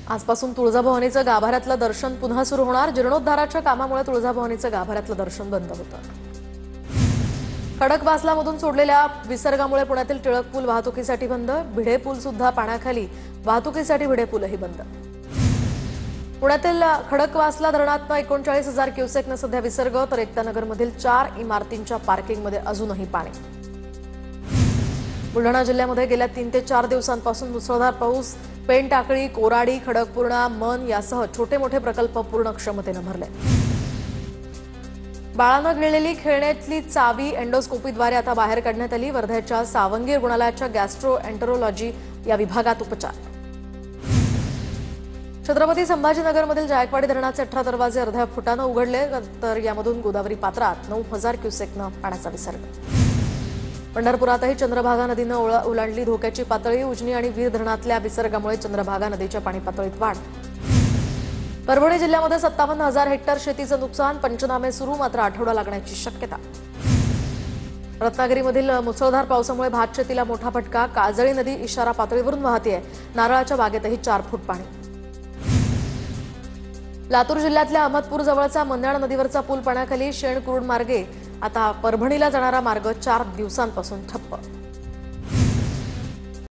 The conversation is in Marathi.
आजपासून तुळजाभवानीचं गाभाऱ्यातलं दर्शन पुन्हा सुरू होणार। जीर्णोद्धाराच्या कामामुळे तुळजाभवानीचं गाभाऱ्यातलं दर्शन बंद होतं। खडकवासलामधून सोडलेल्या विसर्गामुळे पुण्यातील टिळक पूल वाहतुकीसाठी बंद। भिडे पूल सुद्धा पाण्याखाली, वाहतुकीसाठी भिडे पूलही बंद। पुण्यातील खडकवासला धरणातनं 39,000 क्युसेकनं सध्या विसर्ग, तर एकतानगरमधील 4 इमारतींच्या पार्किंगमध्ये अजूनही पाणी। बुलढाणा जिल्ह्यामध्ये गेल्या 3 ते 4 दिवसांपासून मुसळधार पाऊस। पेण टाकळी, कोराडी, खडकपूर्णा, मन यासह छोटे मोठे प्रकल्प पूर्ण क्षमतेने भरले। बाळानं गिळलेली खेळण्यातली चावी एंडोस्कोपीद्वारे आता बाहेर काढण्यात आली। वर्ध्याच्या सावंगी रुग्णालयाच्या गॅस्ट्रोएंटरोलॉजी या विभागात उपचार। छत्रपती संभाजीनगरमधील जायकवाडी धरणाचे 18 दरवाजे अर्ध्या फुटानं उघडले, तर यामधून गोदावरी पात्रात 9,000 क्युसेकनं पाण्याचा विसर्ग। पंढरपुरातही चंद्रभागा नदीनं ओलांडली धोक्याची पातळी। उजनी आणि वीर धरणातल्या विसर्गामुळे चंद्रभागा नदीच्या पाणी पातळीत वाढ। परभणी जिल्ह्यामध्ये 57,000 हेक्टर शेतीचं नुकसान, पंचनामे सुरू, मात्र आठवडा लागण्याची शक्यता। रत्नागिरीमधील मुसळधार पावसामुळे भात शेतीला मोठा फटका। काजळी नदी इशारा पातळीवरून वाहतेय, नारळाच्या बागेतही 4 फूट पाणी। लातूर जिल्ह्यातल्या अहमदपूर जवळचा मन्याड नदीवरचा पूल पाण्याखाली। शेण कुरुड मार्गे आता परभणीला जाणारा मार्ग 4 दिवसांपासून ठप्प।